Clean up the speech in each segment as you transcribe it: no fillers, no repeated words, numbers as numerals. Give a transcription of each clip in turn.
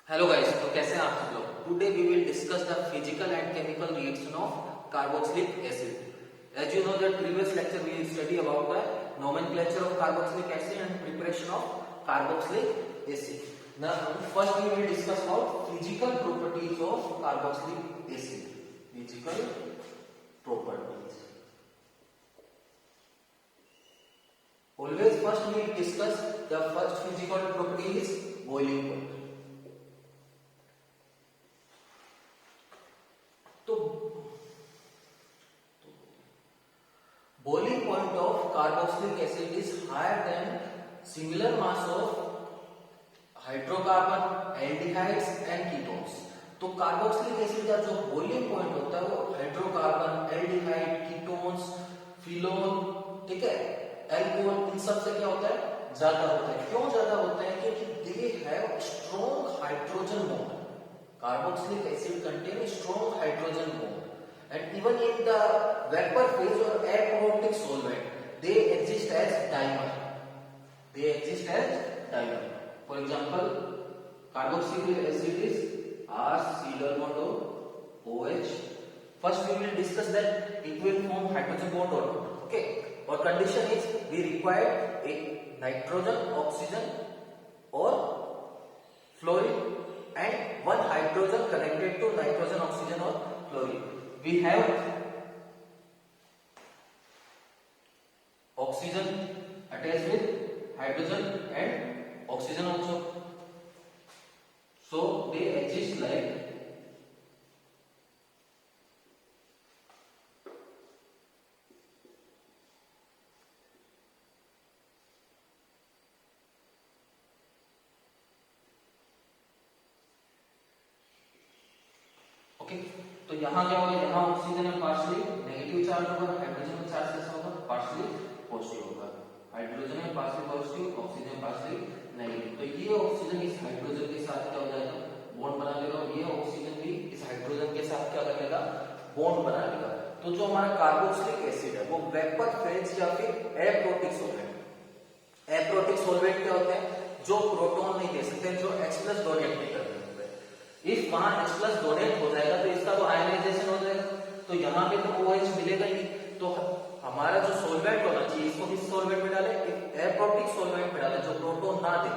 Hello guys, तो कैसे हैं आप सब लोग। Today we will discuss the physical and chemical reaction of carboxylic acid. As you know that previous lecture we study about the nomenclature of carboxylic acid and preparation of carboxylic acid. Now first we will discuss about physical properties of carboxylic acid. Physical properties. Always first we will discuss the first physical property is boiling point. तो boiling point of carboxylic acid is higher than similar mass of hydrocarbon, aldehydes and ketones. तो carboxylic acid का जो boiling point होता है वो hydrocarbon, aldehyde, ketones, phenol, ठीक है, alcohol, इन सब से क्या होता है, ज्यादा होता है। क्यों ज्यादा होता है? क्योंकि they have strong hydrogen bond. Carboxylic acid contain a strong hydrogen bond, and even in the vapor phase or aprotic solvent, they exist as dimer. They exist as dimer. For example, carboxylic acid is R C double bond O OH. First, we will discuss that it will form hydrogen bond or not. Okay. Our condition is we require a nitrogen, oxygen, or fluorine. And one hydrogen connected to nitrogen, oxygen or fluorine. We have oxygen attached with hydrogen and oxygen also. So they exist like okay. तो यहाँ क्या होगा, यहाँ oxygen है partially negative charge होगा, hydrogen का charge कैसा होगा, पार्शियली पॉजिटिव होगा। हाइड्रोजन है partially positive, oxygen partially negative. तो ये ऑक्सीजन इस हाइड्रोजन के साथ क्या हो जाएगा, बॉन्ड बना लेगा, और ये ऑक्सीजन भी इस हाइड्रोजन के साथ क्या कर लेगा, बॉन्ड बना लेगा। तो जो हमारा कार्बोक्सिलिक एसिड है वो वेपर फेज या फिर एप्रोटिक सोल्वेंट। एप्रोटिक सोल्वेंट क्या होते हैं, जो प्रोटॉन नहीं दे सकते, जो H+ डोनेट नहीं करते। इफ वहां H+ डोनेट हो जाएगा तो इसका तो आयनाइजेशन हो जाएगा, तो यहाँ पे तो OH मिलेगा ही। तो हमारा जो सोल्वेंट होना चाहिए, इसको किस सोल्वेंट में डालें, एप्रोटिक सोल्वेंट में डालें जो प्रोटॉन ना दे,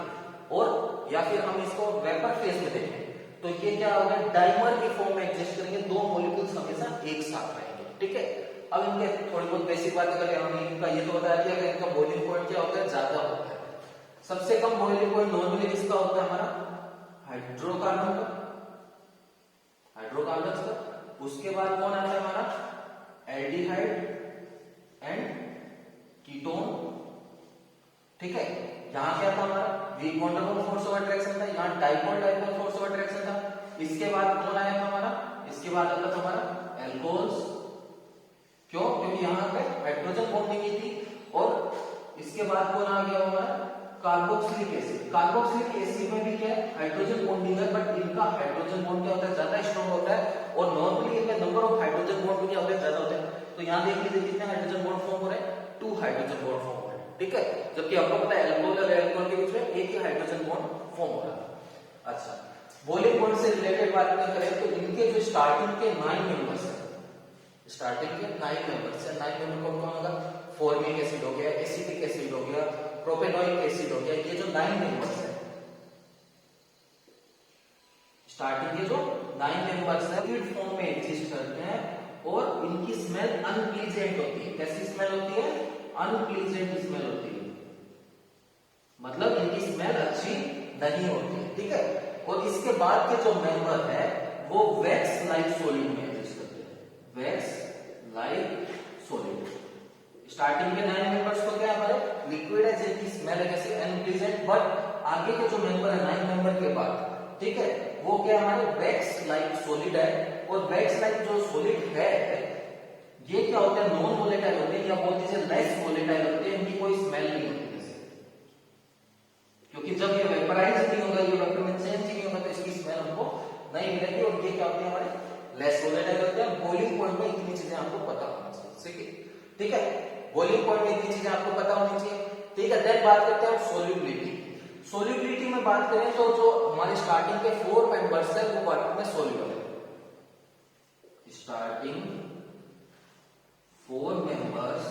और या फिर हम इसको वेपर फेज में देखें तो ये क्या होगा, डाइमर की फॉर्म में एग्जिस्ट करेंगे। दो मॉलिक्यूल्स हमेशा एक साथ रहेंगे, ठीक है। अब इनके थोड़ी बहुत बेसिक बातें करें, हमने इनका ये तो बताया कि इनका बॉइलिंग पॉइंट क्या होता है, ज्यादा होता है। सबसे कम बॉइलिंग पॉइंट नॉर्मली किसका होता है, हमारा हाइड्रोकार्बन का, हाइड्रोकार्बन का। उसके बाद कौन आता है हमारा, एल्डिहाइड एंड कीटोन, ठीक है। यहाँ क्या था हमारा, weak bond force of attraction था, यहाँ dipole dipole force of attraction था। इसके बाद कौन आया था हमारा, इसके बाद आता था हमारा एल्कोहल्स। क्यों? क्योंकि यहाँ पे हाइड्रोजन बॉन्डिंग की थी। और इसके बाद कौन आ गया हमारा, कार्बोक्सिलिक एसिड। कार्बोक्सिलिक एसिड में भी क्या है, हाइड्रोजन बॉन्डिंग है, बट इनका हाइड्रोजन बॉन्ड क्या होता है, ज्यादा स्ट्रॉन्ग होता है, और नॉर्मली इनका नंबर ऑफ हाइड्रोजन बॉन्ड भी क्या होता है, ज्यादा होता है। तो यहाँ देख लीजिए कितने हाइड्रोजन बॉन्ड फॉर्म हो रहे हैं, 2 हाइड्रोजन बॉन्ड फॉर्म हो रहे हैं, ठीक है। जबकि आपको पता है एल्कोहल और एल्कोहल के बीच में एक ही हाइड्रोजन बॉन्ड फॉर्म हो रहा है। अच्छा, बॉइलिंग पॉइंट से रिलेटेड बात करें तो इनके जो स्टार्टिंग के 9 मेंबर्स है, स्टार्टिंग के 9 मेंबर्स है। 9 मेंबर कौन कौन होगा, फॉर्मिक एसिड हो गया, एसिटिक एसिड हो गया, प्रोपेनोइक एसिड हो गया। ये जो 9 मेंबर्स है, स्टार्टिंग के जो 9 मेंबर्स है लिक्विड फॉर्म में एग्जिस्ट करते हैं, और इनकी स्मेल अनप्लीजेंट होती है। कैसी स्मेल होती है, अनप्लीजेंट स्मेल होती है, मतलब इनकी स्मेल अच्छी नहीं होती है, ठीक है। और इसके बाद के जो मेंबर है वो वैक्स लाइक सॉलिड में एग्जिस्ट करते हैं, वैक्स लाइक सॉलिड। स्टार्टिंग के 9 मेंबर्स को क्या है, हमारे लिक्विड है जिनकी स्मेल है कैसे, अनप्लीजेंट। बट आगे के जो मेंबर है 9 मेंबर के बाद, ठीक है, वो क्या हमारे वैक्स लाइक सॉलिड है। और वैक्स लाइक जो सॉलिड है ये क्या होता है, नॉन वोलेटाइल होते हैं, या बोल दीजिए लेस वोलेटाइल होते हैं, इनकी कोई स्मेल नहीं होती है, क्योंकि जब ये वेपराइज नहीं होगा, ये वेपर में चेंज नहीं होगा, तो इसकी स्मेल हमको नहीं मिलेगी। और ये क्या होते हैं, हमारे लेस वोलेटाइल होते हैं। बॉइलिंग पॉइंट में इतनी चीजें आपको पता होना चाहिए, ठीक है। बॉइलिंग पॉइंट में इतनी चीजें आपको पता होनी चाहिए, ठीक है। देन बात करते हैं सॉल्युबिलिटी। सोल्यूबिलिटी में बात करें तो जो हमारे स्टार्टिंग के 4 मेंबर्स है वो वाटर में सोल्यूबल है। Starting 4 members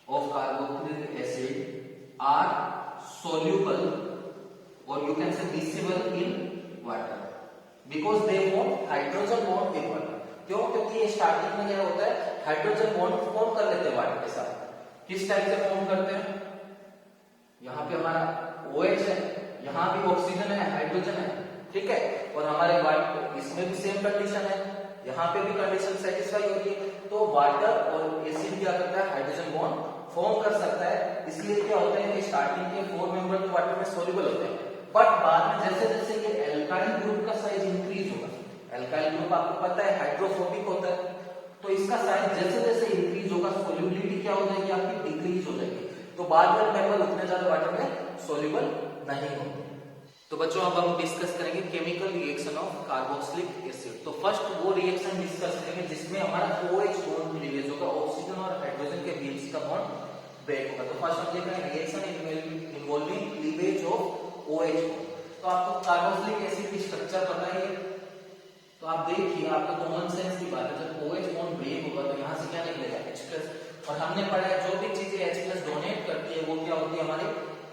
of carboxylic acid are soluble or you can say miscible in water because they form hydrogen bond with water। क्यों? क्योंकि ये स्टार्टिंग में क्या होता है, हाइड्रोजन बॉन्ड फॉर्म कर लेते हैं वाटर के साथ। किस टाइप से फॉर्म करते हैं? यहाँ पे हमारा OH है, यहाँ भी ऑक्सीजन है, हाइड्रोजन है, ठीक है, और हमारे वाटर इसमें भी सेम कंडीशन है, यहाँ पे भी कंडीशन सेटिस्फाई हो रही है। तो वाटर और एसिड क्या करता है, हाइड्रोजन बॉन्ड फॉर्म कर सकता है। इसलिए क्या होता है कि स्टार्टिंग के 4 मेंबर तो वाटर में सोल्यूबल होते हैं, बट बाद में जैसे जैसे ये एल्काइल ग्रुप का साइज इंक्रीज होगा, एल्काइल ग्रुप आपको पता है हाइड्रोफोबिक होता है, तो इसका साइज जैसे जैसे इंक्रीज होगा सोल्यूबिलिटी क्या हो जाएगी आपकी, डिक्रीज हो जाएगी। तो बाद में मेंबर उतने ज्यादा वाटर में सोल्यूबल नहीं होंगे। तो बच्चों अब हम डिस्कस करेंगे chemical reaction of carboxylic acid. तो फर्स्ट वो रिएक्शन डिस्कस करेंगे जिसमें हमारा OH बॉन्ड रिलीज होगा, ऑक्सीजन और हाइड्रोजन के बीच का बॉन्ड ब्रेक होगा। तो फर्स्ट हम देख रहे हैं reaction involving cleavage of OH bond. तो आपको कार्बोक्सिलिक एसिड की स्ट्रक्चर पता है, तो आप देखिए आपको कॉमन सेंस की बात है, जब OH बॉन्ड ब्रेक होगा तो यहाँ से क्या निकलेगा H+, और हमने पढ़ा है जो भी चीजें H+ डोनेट करती है वो क्या होती है, हमारे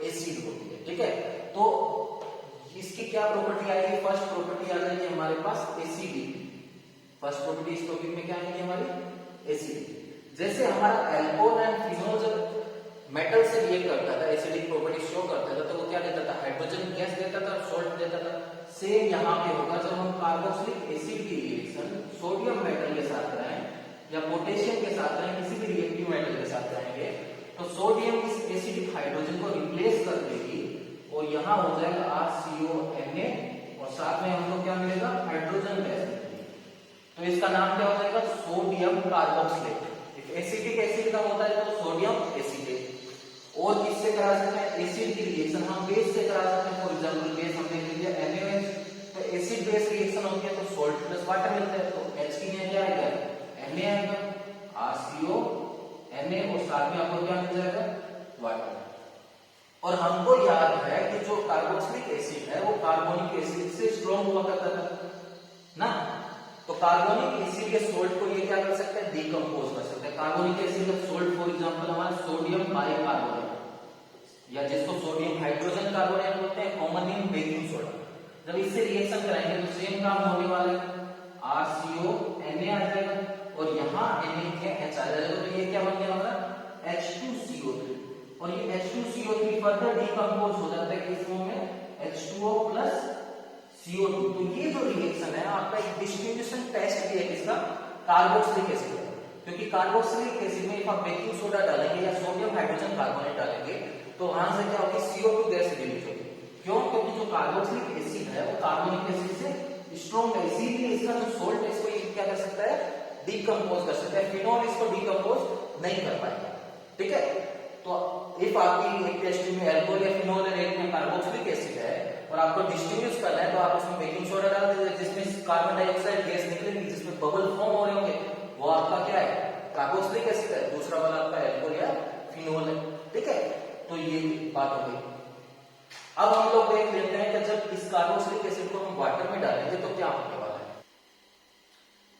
एसिड होती है, ठीक है। तो इसकी क्या प्रॉपर्टी आएगी, फर्स्ट प्रॉपर्टी आ जाएगी हमारे पास एसिडिटी। फर्स्ट प्रॉपर्टी इस टॉपिक में क्या आएगी हमारी, एसिडिटी। जैसे हमारा अल्कोहल एंड फिनोल जब मेटल से रिएक्ट करता था, एसिडिक प्रॉपर्टी शो करता था, तो वो क्या देता था, हाइड्रोजन गैस देता था, सॉल्ट देता था। सेम यहाँ पे होगा, जब हम कार्बोक्सिलिक एसिड की रिएक्शन सोडियम मेटल के साथ कराएं या पोटेशियम के साथ कराएं, किसी भी रिएक्टिव मेटल के साथ कराएंगे, तो सोडियम इस एसिडिक हाइड्रोजन को रिप्लेस कर देगी और यहाँ हो जाएगा RCONA और साथ में हमको क्या मिलेगा, हाइड्रोजन गैस मिलेगी। तो इसका नाम क्या हो जाएगा, सोडियम कार्बोक्सिलेट। एसिडिक एसिड का होता है तो सोडियम एसिटेट। और किससे करा सकते हैं, एसिड की रिएक्शन हम बेस से करा सकते हैं। फॉर एग्जांपल बेस हम देख लीजिए NaOH, तो एसिड बेस रिएक्शन होती है तो सॉल्ट प्लस वाटर मिलता है, तो H की जगह क्या आएगा, Na आएगा, RCONA और साथ में आपको क्या मिल जाएगा, वाटर। और हमको याद है कि जो कार्बोक्सिलिक एसिड है वो कार्बोनिक एसिड से स्ट्रॉन्ग हुआ करता था ना, तो कार्बोनिक एसिड के सोल्ट को ये क्या कर सकते हैं, डिकम्पोज कर सकते हैं। कार्बोनिक एसिड का सोल्ट फॉर एग्जांपल हमारा सोडियम बाइकार्बोनेट या जिसको सोडियम हाइड्रोजन कार्बोनेट बोलते हैं, कॉमन नेम बेकिंग सोडा। जब इससे रिएक्शन कराएंगे तो सेम काम होने वाला है, RCONA आ जाएगा और यहाँ NaH आ जाएगा, तो ये क्या बन गया हमारा H2CO3। और ये H2CO3 फर्दर डिकम्पोज हो जाता है किस फॉर्म में, H2O प्लस CO2। तो ये जो रिएक्शन है आपका एक डिस्ट्रीब्यूशन टेस्ट भी है किसका, कार्बोक्सिलिक एसिड का। क्योंकि कार्बोक्सिलिक एसिड में आप बेकिंग सोडा डालेंगे या सोडियम हाइड्रोजन कार्बोनेट डालेंगे तो वहां से क्या होगी, CO2 गैस रिलीज होगी। क्यों? क्योंकि जो कार्बोक्सिलिक एसिड है वो कार्बोनिक एसिड से स्ट्रॉन्ग है, इसीलिए इसका जो सोल्ट है इसको क्या कर सकता है, डिकम्पोज कर सकता है। फिनोल इसको डिकम्पोज नहीं कर पाएगा, ठीक है। तो इफ आपकी एक टेस्ट में अल्कोहल या फिनोल है, एक में कार्बोक्सिलिक एसिड है और आपको डिस्ट्रीब्यूट करना है, तो आप उसमें बेकिंग सोडा डाल दीजिए जिसमें कार्बन डाइऑक्साइड गैस निकलेगी, जिसमें बबल फॉर्म हो रहे होंगे, वो आपका क्या है, कार्बोक्सिलिक एसिड है। दूसरा वाला आपका अल्कोहल या फिनोल है, ठीक है। तो ये बात हो गई। अब हम लोग देख लेते हैं कि जब इस कार्बोक्सिलिक एसिड को हम वाटर में डालेंगे तो क्या होने वाला है।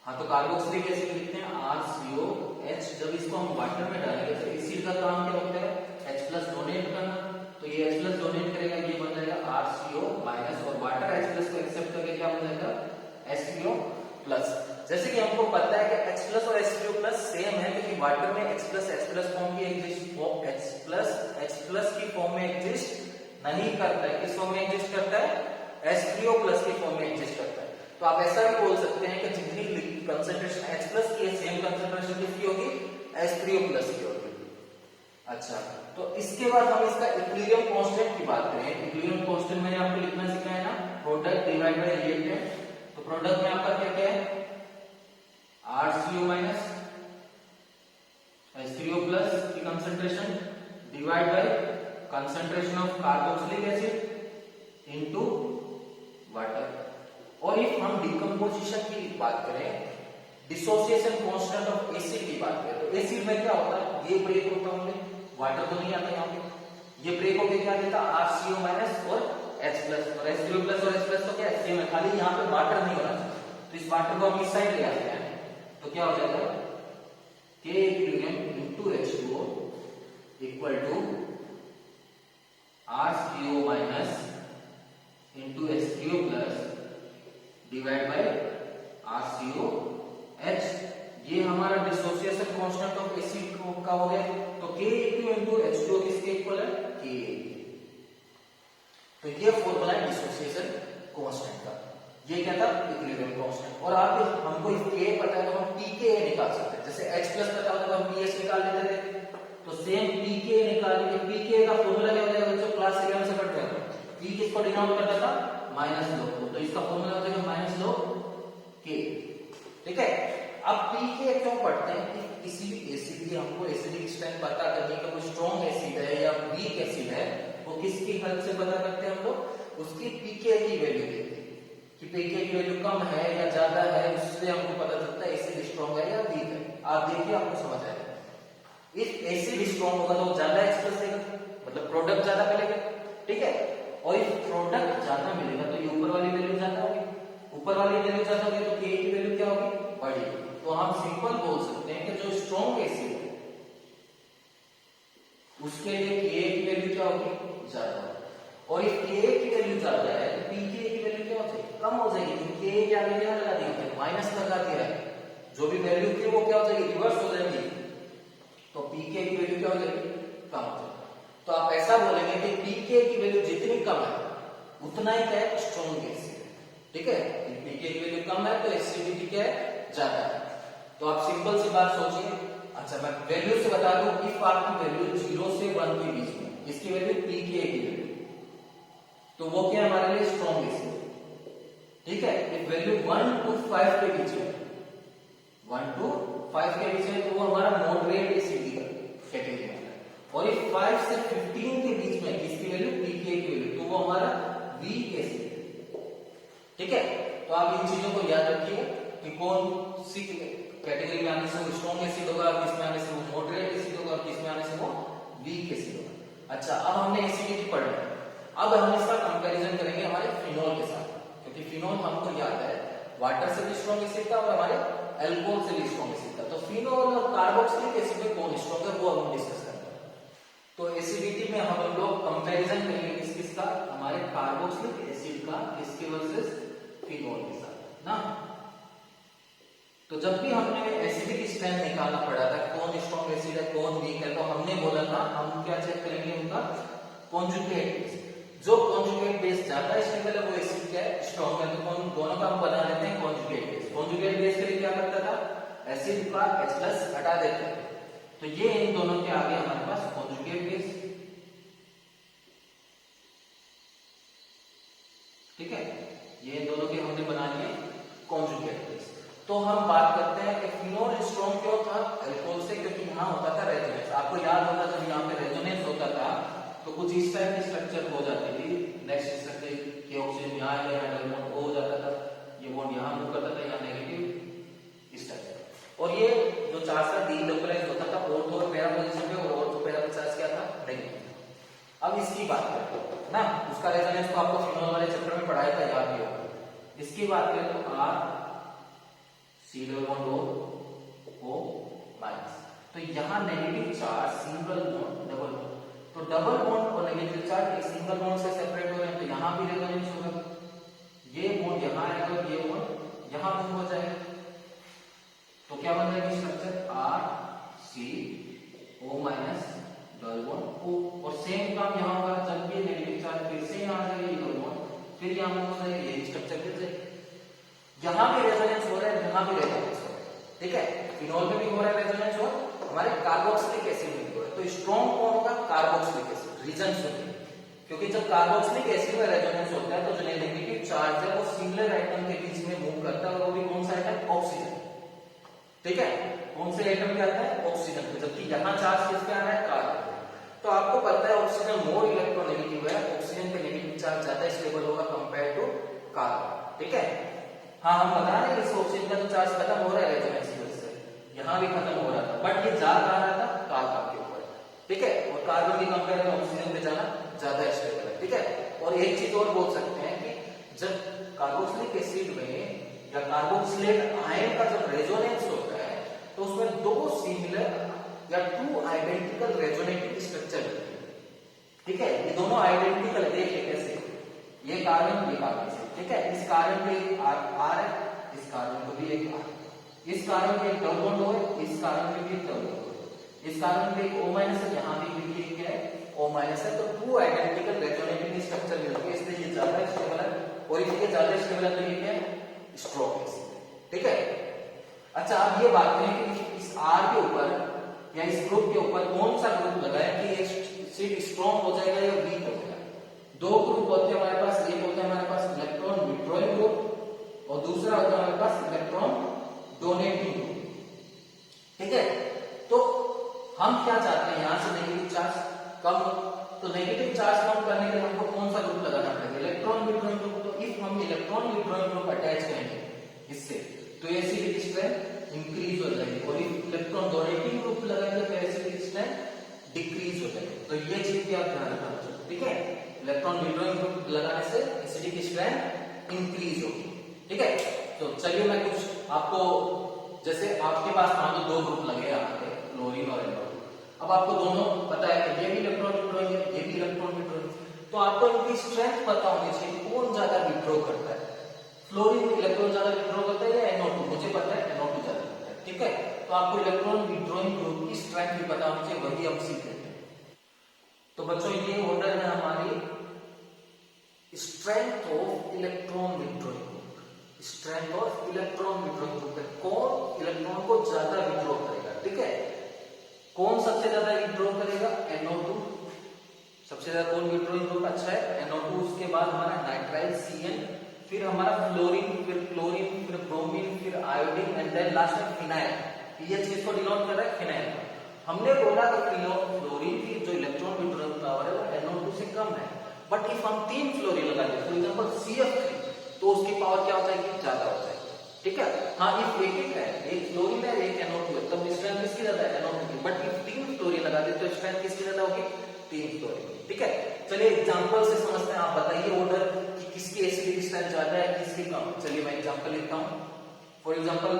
हाँ, तो कार्बोक्सिलिक एसिड लिखते हैं RCOH। जब इसको हम वाटर में डालेंगे तो एसिड का काम क्या होता है, H+ डोनेट करना, तो ये H+ डोनेट करेगा, ये बन जाएगा RCO- और वाटर H+ को एक्सेप्ट करके क्या बन जाएगा, H3O+। जैसे कि हमको पता है कि H+ और H3O+ सेम है, क्योंकि वाटर में H+ फॉर्म की एग्जिस्ट, H+ की फॉर्म में एग्जिस्ट नहीं करता है। किस फॉर्म में एग्जिस्ट करता है, H3O+ की फॉर्म में एग्जिस्ट करता है। तो आप ऐसा भी बोल सकते हैं कि जितनी कंसंट्रेशन H+ की है सेम कंसंट्रेशन किसकी होगी, H3O+ की होगी। अच्छा, तो इसके बाद हम इसका इक्विलिब्रियम कांस्टेंट की बात करें। इक्विलिब्रियम कांस्टेंट मैंने आपको लिखना सिखाया है ना, प्रोडक्ट डिवाइड बाय रिएक्टेंट। तो प्रोडक्ट में आपका क्या क्या है, RCO- H3O+ की concentration divide by concentration of carboxylic acid into water. और इफ हम डिकम्पोजिशन की बात करें, डिसोसिएशन कांस्टेंट ऑफ एसिड की बात करें, तो एसिड में क्या होता है, ये ब्रेक होता होंगे, वाटर तो नहीं आता यहाँ पे, ये ब्रेक होके क्या देता RCO माइनस और H प्लस, और H3O प्लस और H प्लस तो क्या है सेम है, खाली यहाँ पे वाटर नहीं होना चाहिए, तो इस वाटर को हम इस साइड ले आते हैं, तो क्या हो जाएगा K equilibrium into H2O equal to RCO minus into H3O plus divide by RCO H। ये हमारा डिसोसिएशन कांस्टेंट ऑफ एसिड का हो गया, तो K इनटू H2O किसके इक्वल है K। तो ये फॉर्मूला है डिसोसिएशन कांस्टेंट का, ये क्या था इक्विलिब्रियम कांस्टेंट। और आप हमको इस K पता है तो हम pKa निकाल सकते हैं, जैसे H प्लस पता होता तो हम PS निकाल लेते थे, तो सेम pKa निकालेंगे। pKa का फॉर्मूला क्या हो जाएगा बच्चों, क्लास 11 से पढ़ते हैं, P किसको डिनोट करता था माइनस लो, तो इसका फॉर्मूला हो जाएगा माइनस लो K, ठीक है। अब pKa क्यों पढ़ते हैं कि किसी भी एसिड की हमको एसिडिक स्ट्रेंथ पता करनी है, कोई स्ट्रॉन्ग एसिड है या वीक एसिड है, वो किसकी हेल्प से पता करते हैं हम लोग, उसकी pKa की वैल्यू देखते हैं कि pKa की वैल्यू कम है या ज्यादा है, उससे हमको पता चलता है एसिड स्ट्रॉन्ग है या वीक है। आप देखिए आपको समझ आएगा, इफ एसिड स्ट्रॉन्ग होगा तो ज्यादा H प्लस देगा, मतलब प्रोडक्ट ज्यादा मिलेगा, ठीक है। और इफ प्रोडक्ट ज्यादा मिलेगा तो ये ऊपर वाली वैल्यू ज्यादा होगी, ऊपर वाली वैल्यू ज्यादा होगी तो K की वैल्यू क्या होगी बड़ी। तो हम सिंपल बोल सकते हैं कि जो स्ट्रॉन्ग एसिड है उसके लिए Ka की वैल्यू क्या होगी ज्यादा, और इफ Ka की वैल्यू ज्यादा है तो pKa की वैल्यू क्या हो जाएगी कम हो जाएगी, क्योंकि Ka के आगे क्या लगा दिया है माइनस लगा दिया है, जो भी वैल्यू थी वो क्या हो जाएगी रिवर्स हो जाएगी, तो pKa की वैल्यू क्या हो जाएगी कम हो जाएगी। तो आप ऐसा बोलेंगे कि pKa की वैल्यू जितनी कम है उतना ही क्या है स्ट्रॉन्ग एसिड है, ठीक है। pKa की वैल्यू कम है तो एसिडिटी क्या है ज्यादा है। तो आप सिंपल सी बात सोचिए, अच्छा मैं वैल्यू से बता दूं, इफ आपकी वैल्यू 0 से 1 के बीच में, इसकी वैल्यू pKa की वैल्यू, तो वो क्या हमारे लिए स्ट्रॉन्ग एसिड, ठीक है। इफ वैल्यू 1 to 5 के बीच में, 1 to 5 के बीच में तो वो हमारा मॉडरेट एसिड की कैटेगरी में है, और इफ 5 से 15 के बीच में किसकी वैल्यू pKa की वैल्यू, तो वो हमारा वीक एसिड है, ठीक है। तो आप इन चीजों को याद रखिए कि कौन सी कैटेगरी में आने से वो स्ट्रॉन्ग एसिड होगा, किस में आने से वो मॉडरेट एसिड होगा, और किस में आने से वो वीक एसिड होगा। अच्छा अब हमने एसिडिटी पढ़ ली, अब हम इसका कंपैरिजन करेंगे हमारे फिनोल के साथ, क्योंकि फिनोल हमको याद है वाटर से भी स्ट्रॉन्ग एसिड था और हमारे अल्कोहल से भी स्ट्रॉन्ग एसिड था। तो फिनोल और कार्बोक्सिलिक एसिड में कौन स्ट्रॉन्ग है वो हम डिस्कस करेंगे। तो एसिडिटी में हम लोग कंपैरिजन करेंगे किस किस का, हमारे कार्बोक्सिलिक एसिड का किसके वर्सेस फिनोल के साथ ना। तो जब भी हमने एसिडिक स्ट्रेंथ निकालना पड़ा था कौन स्ट्रॉन्ग एसिड है कौन वीक है, तो हमने बोला था हम क्या चेक करेंगे उनका कॉन्जुगेट बेस, जो कॉन्जुगेट बेस ज्यादा स्टेबल है वो एसिड क्या है स्ट्रॉन्ग है, तो कौन दोनों का हम बना लेते हैं कॉन्जुगेट बेस। कॉन्जुगेट बेस के लिए क्या करता था एसिड का H प्लस हटा देते थे, तो ये इन दोनों के आगे हमारे पास कॉन्जुगेट बेस, ठीक है। ये इन दोनों के हमने बना लिए कॉन्जुगेट बेस। तो हम बात करते हैं कि फिनोल स्ट्रॉन्ग क्यों था अल्कोहल से, क्योंकि यहाँ होता था रेजोनेंस। आपको याद होगा जब यहाँ पे रेजोनेंस होता था तो कुछ इस टाइप की स्ट्रक्चर हो जाती थी, नेक्स्ट स्ट्रक्चर के ऑक्सीजन यहाँ है डबल बॉन्ड हो जाता था, ये बॉन्ड यहाँ मूव करता था, यहाँ नेगेटिव स्ट्रक्चर। और ये जो चार्ज था डीलोकलाइज होता था ऑर्थो और पैरा पोजीशन पे, और ऑर्थो पैरा चार्ज क्या था नेगेटिव। अब इसकी बात करते हैं ना, उसका रेजोनेंस तो आपको फिनोल वाले चैप्टर में पढ़ाया था, याद भी होगा। इसकी बात करें तो R C double bond O minus, तो यहाँ negative charge single bond double bond, तो डबल बॉन्ड और नेगेटिव चार्ज एक सिंगल बॉन्ड से सेपरेट हो रहे हैं, तो यहाँ भी रेजोनेंस होगा, ये बॉन्ड यहाँ आएगा और ये बॉन्ड यहाँ मूव हो जाएगा, तो क्या बन जाएगी structure R C O minus double bond O। और सेम काम यहाँ होगा, जब भी नेगेटिव चार्ज फिर से यहाँ आ जाएगी डबल बॉन्ड, फिर यहाँ मूव हो जाएगी, ये स्ट्रक्चर फिर से यहाँ भी रेजोनेंस हो रहा है, यहाँ भी रेजोनेंस हो रहा है, ठीक है। फिनोल में भी हो रहा है रेजोनेंस और हमारे कार्बोक्सिलिक एसिड में भी हो रहा है। तो स्ट्रॉन्ग कौन होगा कार्बोक्सिलिक एसिड, रीजन सुनिए, क्योंकि जब कार्बोक्सिलिक एसिड में रेजोनेंस होता है तो जो नेगेटिव चार्ज है वो सिंगुलर एटम के बीच में मूव करता है, और वो भी कौन सा एटम ऑक्सीजन, ठीक है। कौन से एटम क्या आता है ऑक्सीजन, जबकि यहाँ चार्ज किस पे आ रहा है कार्बन। तो आपको पता है ऑक्सीजन मोर इलेक्ट्रोनेगेटिव है, ऑक्सीजन पे नेगेटिव चार्ज ज्यादा स्टेबल होगा कंपेयर टू कार्बन, ठीक है। हाँ हम बता रहे हैं इस ऑक्सीजन का तो चार्ज खत्म हो रहा है रेजोनेंस की वजह से, यहाँ भी खत्म हो रहा था, बट ये जा कहाँ रहा था कार्बन के ऊपर, ठीक है। और कार्बन के कंपेयर में ऑक्सीजन पे जाना ज्यादा स्टेबल है, ठीक है। और एक चीज और बोल सकते हैं कि जब कार्बोक्सिलिक एसिड में या कार्बोक्सिलेट आयन का जब रेजोनेंस होता है तो उसमें दो सिमिलर या टू आइडेंटिकल रेजोनेटिंग स्ट्रक्चर होते हैं, ठीक है। ये दोनों आइडेंटिकल है, देखिए कैसे, ये कार्बन ये कार्बन से, ठीक है। इस कार्बन पे आर है, इस कार्बन को भी एक आर, इस कार्बन पे एक डबल बॉन्ड है, इस कार्बन पे भी एक डबल बॉन्ड है, इस कार्बन पे एक O- है, यहाँ भी एक क्या है O- है। तो टू आइडेंटिकल रेजोनेटिंग स्ट्रक्चर मिलती है, इसलिए ये ज्यादा स्टेबल है। और इसलिए ज्यादा स्टेबल है तो ये क्या है, स्ट्रॉन्ग एसिड, ठीक है। अच्छा, अब ये बात करें कि इस आर के ऊपर या इस ग्रुप के ऊपर कौन सा ग्रुप लगाए कि ये एसिड स्ट्रॉन्ग हो जाएगा या वीक हो जाएगा। दो ग्रुप होते हैं हमारे पास, एक होता है हमारे पास इलेक्ट्रॉन विड्रॉइंग ग्रुप और दूसरा होता है हमारे पास इलेक्ट्रॉन डोनेटिंग ग्रुप, ठीक है। तो हम क्या चाहते हैं, यहां से नेगेटिव चार्ज कम, तो नेगेटिव चार्ज कम करने के लिए हमको कौन सा ग्रुप लगाना पड़ेगा, इलेक्ट्रॉन विड्रॉइंग ग्रुप। तो इफ हम इलेक्ट्रॉन विड्रॉइंग ग्रुप अटैच करेंगे इससे तो एसिडिक स्ट्रेंथ इंक्रीज हो जाएगी, और इलेक्ट्रॉन डोनेटिंग ग्रुप लगाएंगे तो एसिडिक स्ट्रेंथ डिक्रीज हो जाएगी। तो ये चीज भी आप ध्यान रखना, ठीक है। इलेक्ट्रॉन विड्रॉइंग ग्रुप लगाने से एसिडिक स्ट्रेंथ इंक्रीज होगी, ठीक है। तो चलिए मैं कुछ आपको, जैसे आपके पास मान लो दो ग्रुप लगे यहाँ पे, क्लोरीन और एल्कोहल। अब आपको दोनों पता है कि ये भी इलेक्ट्रॉन विड्रॉइंग है, ये भी इलेक्ट्रॉन विड्रॉइंग है, तो आपको इनकी स्ट्रेंथ पता होनी चाहिए, कौन ज्यादा विड्रॉ करता है। फ्लोरीन इलेक्ट्रॉन ज्यादा विड्रॉ करता है या NO2, मुझे पता है NO2 ज्यादा करता है, ठीक है। तो आपको इलेक्ट्रॉन विड्रॉइंग ग्रुप की स्ट्रेंथ भी पता होनी चाहिए, वही हम सीख लेते हैं। तो बच्चों ये ऑर्डर है हमारी strength of electron withdrawing group, strength of electron withdrawing group है, कौन इलेक्ट्रॉन को ज्यादा विड्रॉ करेगा, ठीक है। कौन सबसे ज्यादा विड्रॉ करेगा, NO2 सबसे ज्यादा कौन विड्रॉइंग ग्रुप अच्छा है, NO2। उसके बाद हमारा नाइट्राइल CN, फिर हमारा फ्लोरीन, फिर क्लोरीन, फिर ब्रोमीन, फिर आयोडीन एंड देन लास्ट में फिनाइल। ये चीज को डिनोट कर रहा है फिनाइल। हमने बोला कि फ्लोरीन की जो इलेक्ट्रॉन विड्रॉइंग पावर है वो NO2 से कम है, बट इफ हम 3 फ्लोरीन लगा दें, फॉर एग्जांपल CF3, तो उसकी पावर क्या हो जाएगी, ज्यादा हो जाएगी, ठीक है। हाँ, इफ एक है, एक फ्लोरीन है, एक NO2 है, तब स्ट्रेंथ किसकी ज्यादा है, NO2 की। बट इफ 3 फ्लोरीन लगा दे तो स्ट्रेंथ किसकी ज्यादा होगी, 3 फ्लोरीन, ठीक है। चलिए एग्जांपल से समझते हैं, आप बताइए ऑर्डर कि किसकी एसिडिक स्ट्रेंथ ज्यादा है, किसकी कम। चलिए मैं एग्जांपल लिखता हूं, फॉर एग्जांपल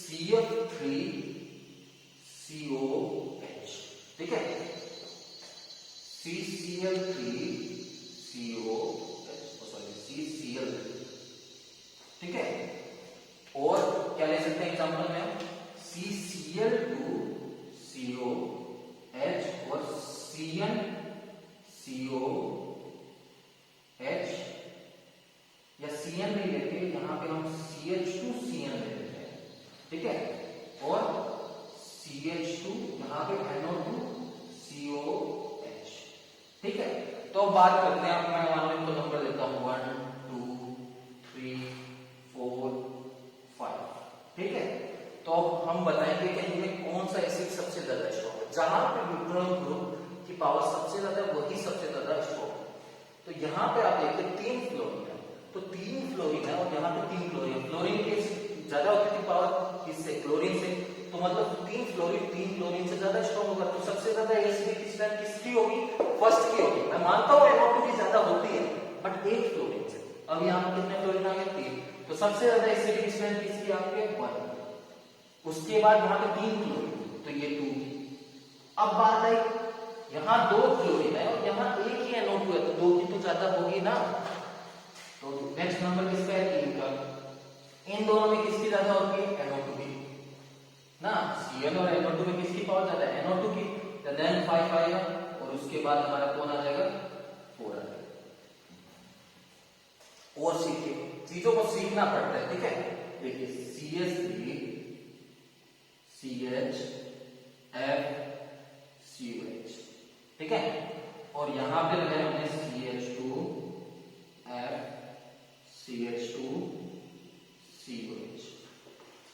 CF3COH, ठीक है, CCl3COH, ठीक है। और क्या ले सकते हैं एग्जांपल में, CCl2COH और CnCOH, या CN नहीं लेते, यहां पे हम CH2CN ले लेते हैं, ठीक है। और CH2 यहां पे NO2COH, ठीक है। तो अब बात करते हैं, मैं मान लो इनको नंबर देता हूं 1 2 3 4 5, ठीक है। तो अब हम बताएंगे कि इनमें कौन सा एसिड सबसे ज्यादा स्ट्रॉन्ग है। जहां पे विड्रॉइंग ग्रुप की पावर सबसे ज्यादा है वही सबसे ज्यादा स्ट्रॉन्ग है। तो यहाँ पे आप देखिए 3 फ्लोरीन है, तो 3 फ्लोरीन है और यहाँ पे 3 क्लोरीन। फ्लोरीन की ज्यादा होती थी पावर किससे, क्लोरीन से, तो मतलब 3 क्लोरीन से ज्यादा स्ट्रॉन्ग होगा। तो सबसे ज्यादा एसिडिक स्ट्रेंथ किसकी होगी, फर्स्ट की होगी। मैं मानता हूँ NO2 की ज्यादा होती है, बट एक फ्लोरीन से। अब यहाँ पे कितने फ्लोरीन आ गए, 3, तो सबसे ज्यादा एसिडिक स्ट्रेंथ किसकी आपके 1। उसके बाद यहाँ पे 3 क्लोरीन, तो ये 2। अब बात आई, यहाँ 2 क्लोरीन है और यहाँ एक ही NO2 है, तो 2 की तो ज्यादा होगी ना। तो नेक्स्ट नंबर किसका है, 3 का। इन दोनों में किसकी ज्यादा होगी, NO2 की ना। CN और NO2 में किसकी पावर ज्यादा है, NO2 की। तो देन 5 आएगा और उसके बाद हमारा कौन आ जाएगा, 4 आ जाएगा। और सीखिए, चीजों को सीखना पड़ता है, ठीक है। देखिए CH3CHFCOH, ठीक है। और यहां पे लगाया हमने CH2FCH2COH।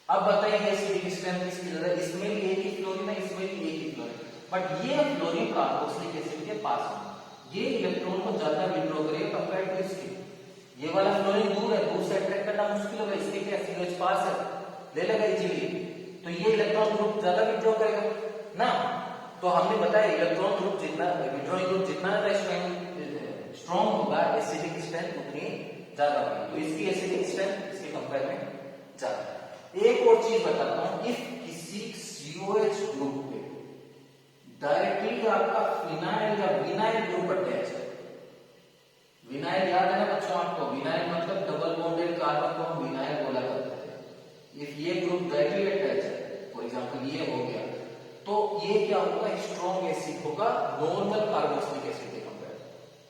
अब बताइए एसिडिक स्ट्रेंथ किसकी ज्यादा है, इसमें भी एक ही फ्लोरीन है, इसमें भी एक ही फ्लोरीन, बट ये फ्लोरीन कार्बोक्सिलिक एसिड के पास है, ये इलेक्ट्रॉन को ज्यादा विड्रॉ करेगा कंपेयर टू इसके। ये वाला फ्लोरीन दूर है, दूर से अट्रैक्ट करना मुश्किल होगा, इसके क्या COH पास है, ले लेगा इजीली, तो ये इलेक्ट्रॉन ग्रुप ज्यादा विड्रॉ करेगा ना। तो तो हमने बताया इलेक्ट्रॉन ग्रुप जितना विड्रॉइंग ग्रुप जितना स्ट्रॉन्ग होगा एसिडिक स्ट्रेंथ उतनी ज्यादा होगी। तो इसकी एसिडिक स्ट्रेंथ इसके कंपेयर में ज्यादा। एक और चीज बताता हूं, इफ किसी COH ग्रुप पे डायरेक्टली आपका फिनाइल या विनाइल ग्रुप अटैच है, विनाइल याद है ना बच्चों आपको, विनाइल मतलब डबल बॉन्डेड कार्बन को हम विनाइल बोला करते थे। इफ ये ग्रुप डायरेक्टली अटैच है, फॉर एग्जांपल ये हो गया, तो ये क्या होगा, स्ट्रॉन्ग एसिड होगा नॉर्मल कार्बोक्सिलिक एसिड के कंपेयर।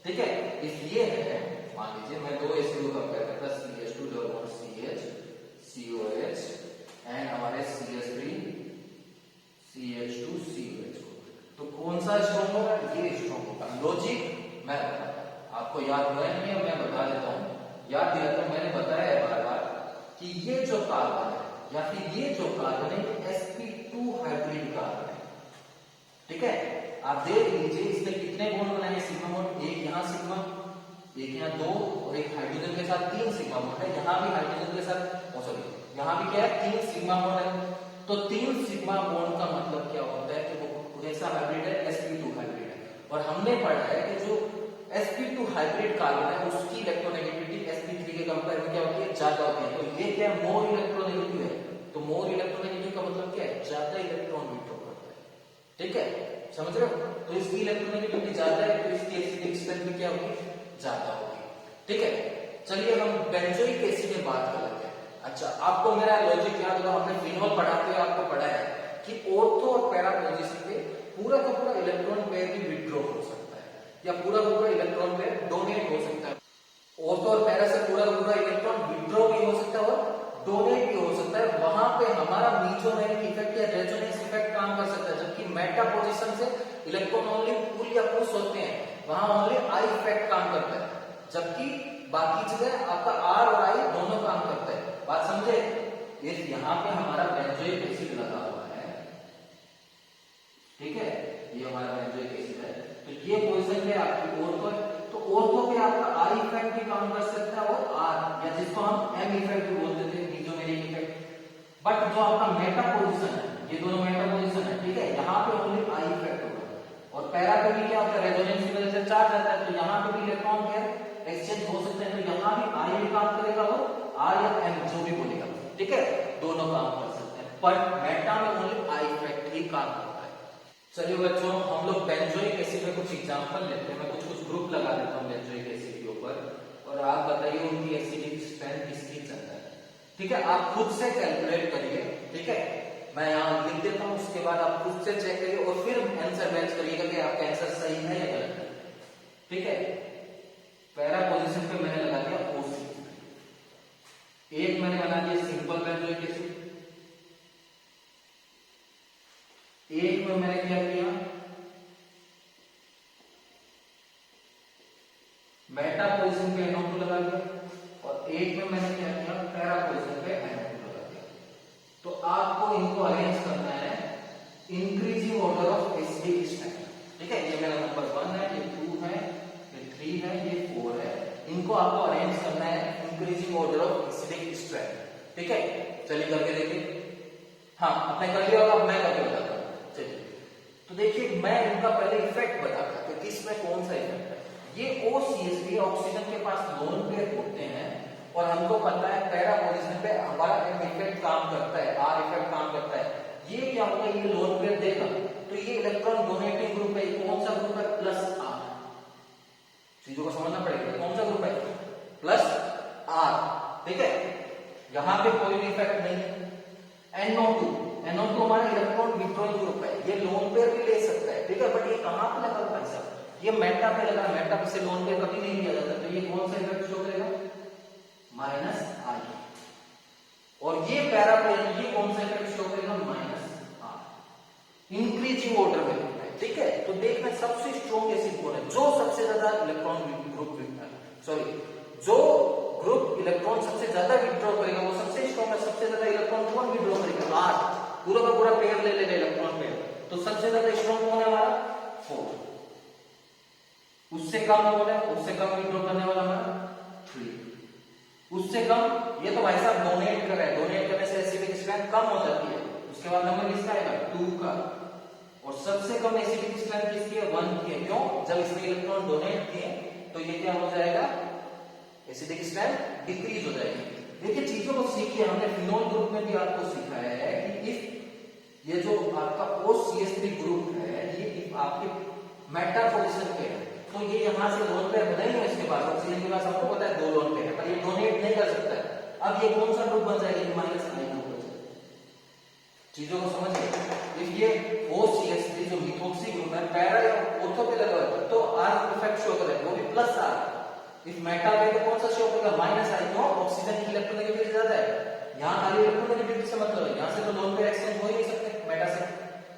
ठीक है, इफ ये है, मान लीजिए मैं दो एसिड को कंपेयर करता CH2 double bond CH COH and हमारे CH3 CH2 COH को, तो कौन सा स्ट्रॉन्ग होगा, ये स्ट्रॉन्ग होगा। लॉजिक मैं बताता हूं, आपको याद हुआ नहीं है, मैं बता देता हूं, याद दिलाता हूं। मैंने बताया है बार बार कि ये जो कार्बन है या फिर ये जो कार्बन है sp2 हाइब्रिड कार्बन है। ठीक है, आप देख लीजिए इसने कितने बॉन्ड बनाए सिग्मा बॉन्ड, एक यहां सिग्मा, एक यहाँ दो, और एक हाइड्रोजन के साथ 3 सिग्मा बॉन्ड है, यहाँ भी हाइड्रोजन के साथ सॉरी यहाँ भी क्या है 3 सिग्मा बॉन्ड है। तो 3 सिग्मा बॉन्ड का मतलब क्या होता है कि वो कैसा हाइब्रिड है, sp2 हाइब्रिड है। और हमने पढ़ा है कि जो sp2 हाइब्रिड कार्बन है उसकी इलेक्ट्रोनेगेटिविटी sp3 के कंपेयर में क्या होती है, ज्यादा होती है। तो ये क्या मोर इलेक्ट्रोनेगेटिव है, तो मोर इलेक्ट्रोनेगेटिव का मतलब क्या है, ज्यादा इलेक्ट्रॉन विड्रॉ करता है। ठीक है, समझ रहे हो, तो इसकी इलेक्ट्रोनेगेटिविटी ज्यादा है, तो इसकी एसिडिक स्ट्रेंथ भी क्या होगी, ज्यादा होगी। ठीक है, चलिए हम बेंजोइक एसिड की बात कर लेते हैं। अच्छा, आपको मेरा लॉजिक याद होगा, हमने फिनॉल पढ़ाते हुए आपको पढ़ा है कि ऑर्थो और पैरा पोजीशन पे पूरा का पूरा इलेक्ट्रॉन पेयर भी विड्रॉ हो सकता है, या पूरा का पूरा इलेक्ट्रॉन पेयर डोनेट हो सकता है। ऑर्थो और पैरा से पूरा का पूरा इलेक्ट्रॉन विड्रॉ भी हो सकता है और डोनेट भी हो सकता है। वहां पे हमारा मीजोमेरिक इफेक्ट या रेजोनेंस इफेक्ट काम कर सकता है, जबकि मेटा पोजीशन से इलेक्ट्रॉन ओनली पुल या पुश होते हैं, वहां ओनली आई इफेक्ट काम करता है, जबकि बाकी जगह आपका आर और आई दोनों काम करता है। बात समझे, इस यहाँ पे हमारा बेंजोइक एसिड लगा हुआ है, ठीक है, ये हमारा बेंजोइक एसिड है, तो ये पोजीशन पे आपकी ऑर्थो, तो ऑर्थो पे आपका आई इफेक्ट भी काम कर सकता है और आर, या जिसको हम एम इफेक्ट भी बोलते थे, मीजोमेरिक इफेक्ट। बट जो आपका मेटा पोजीशन है, ये दोनों मेटा पोजीशन है, ठीक है, यहाँ पे ओनली आई इफेक्ट होगा। और पैरा पे भी क्या होता है, रेजोनेंस की वजह से चार्ज आता है, तो यहाँ पे भी इलेक्ट्रॉन पेयर एक्सचेंज हो सकते हैं, तो यहाँ भी आई भी काम करेगा और आर या एम जो भी बोलेगा, ठीक है, दोनों काम कर सकते हैं, पर मेटा में ओनली आई इफेक्ट ही काम करता है। चलिए बच्चों, हम लोग बेंजोइक एसिड में कुछ एग्जांपल लेते हैं, मैं कुछ कुछ ग्रुप लगा देता हूँ बेंजोइक एसिड के ऊपर, और आप बताइए उनकी एसिडिक स्ट्रेंथ किसकी ज्यादा है। ठीक है, आप खुद से कैलकुलेट करिए, ठीक है, मैं यहाँ लिख देता हूँ, उसके बाद आप खुद से चेक करिए और फिर आंसर मैच करिएगा कि आपका आंसर सही है या गलत है। ठीक है, पैरा पोजीशन पे मैंने लगा दिया OC, एक मैंने बना दिया सिंपल बेंजोइक एसिड, एक में मैंने क्या किया, मेटा पोजीशन पे NO2 लगा दिया, और एक में मैंने क्या किया, पैरा पोजीशन पे NO2 लगा दिया। तो आपको इनको अरेंज करना है increasing order of acidic strength. ठीक है, ये मेरा नंबर 1 है, ये 2 है, ये 3 है, ये 4 है, इनको आपको अरेंज करना है increasing order of acidic strength. ठीक है, चलिए करके देखिए। हाँ, आपने कर लिया होगा, मैं करके बताता हूँ। चलिए, तो देखिए, मैं इनका पहले इफेक्ट बताता हूँ कि किसमें कौन सा इफेक्ट है। ये OCH ऑक्सीजन के पास लोन पेयर होते हैं, और हमको पता है पैरा पोजीशन पे हमारा एम इफेक्ट काम करता है, आर इफेक्ट काम करता है। ये क्या होगा, ये लोन पेयर देगा, तो ये इलेक्ट्रॉन डोनेटिंग ग्रुप है, कौन सा ग्रुप है, प्लस आर। चीजों को समझना पड़ेगा, कौन सा ग्रुप है, प्लस आर। ठीक है, यहां पे कोई भी इफेक्ट नहीं है। NO2 हमारा इलेक्ट्रॉन विड्रॉइंग ग्रुप है, ये लोन पेयर भी ले सकता है, ठीक है, बट ये कहां पे लगा भाई साहब, ये मेटा पे लगा, मेटा पे से लोन पेयर कभी नहीं लिया जाता, तो ये कौन सा इफेक्ट शो करेगा, -I। और ये पैरा पे ये कौन सा इफेक्ट शो करेगा, -R। इंक्रीजिंग ऑर्डर में होता है। ठीक है, तो देखना सबसे स्ट्रॉन्ग एसिड कौन है, जो सबसे ज्यादा इलेक्ट्रॉन ग्रुप जो ग्रुप इलेक्ट्रॉन सबसे ज्यादा विड्रॉ करेगा वो सबसे स्ट्रॉन्ग है। सबसे ज्यादा इलेक्ट्रॉन कौन विड्रॉ करेगा, R, पूरा का पूरा पेयर ले लेगा इलेक्ट्रॉन पेयर, तो सबसे ज्यादा स्ट्रॉन्ग कौन है हमारा, 4। उससे कम कौन है, उससे कम विड्रॉ करने वाला हमारा 3। उससे कम, ये तो भाई साहब डोनेट कर रहा है, डोनेट करने से एसिडिक स्ट्रेंथ कम हो जाती है। उसके बाद नंबर किसका आएगा, 2 का, और सबसे कम एसिडिक स्ट्रेंथ किसकी है? 1 की है। क्यों? जब इसमें इलेक्ट्रॉन डोनेट किए तो ये क्या हो जाएगा? एसिडिक स्ट्रेंथ डिक्रीज हो जाएगी। देखिए चीजों को सीखिए, हमने फिनोल ग्रुप में भी आपको सिखाया है कि इफ ये जो आपका OCH3 ग्रुप है, ये इफ आपके मेटा पोजीशन पे है तो ये यहां से लोन पेयर बनेगा, इसके पास ऑक्सीजन के पास आपको पता है 2 लोन पेयर है, पर ये डोनेट नहीं कर सकता है। अब ये कौन सा ग्रुप बन जाएगा? माइनस आयन ग्रुप बन जाएगा। चीजों को समझिए, इफ ये OCH3 जो मिथोक्सी ग्रुप है पैरा या ऑर्थो पे लगा हुआ है तो R इफेक्ट शो करेगा, वो भी प्लस R। इफ मेटा पे तो कौन सा शो करेगा? Minus ion. क्यों? ऑक्सीजन की इलेक्ट्रोनेगेटिविटी ज्यादा है, यहां खाली इलेक्ट्रोनेगेटिविटी से मतलब है, यहां से तो लोन पेयर एक्सचेंज हो ही नहीं सकते मेटा से,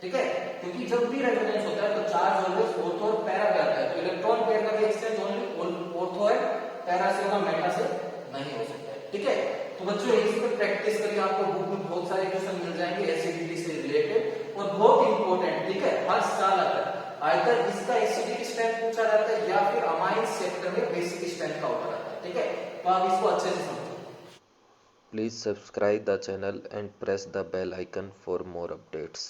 ठीक है? क्योंकि जब भी रेजोनेंस होता है तो चार्ज ऑलवेज ऑर्थो और पैरा पे आता है, तो इलेक्ट्रॉन पेयर का भी एक्सचेंज ओनली ऑर्थो है, पैरा से होगा, मेटा से नहीं हो सकता है, ठीक है? तो बच्चों इस पर प्रैक्टिस करिए, आपको बुक में बहुत सारे क्वेश्चन मिल जाएंगे एसिडिटी से रिलेटेड और बहुत इंपॉर्टेंट, ठीक है? हर साल आता है, आइदर इसका एसिडिक स्ट्रेंथ पूछा जाता है या फिर अमाइन सेक्टर में बेसिक स्ट्रेंथ का होता रहता है, ठीक है? तो आप इसको अच्छे से समझो। Please subscribe the channel and press the bell icon for more updates.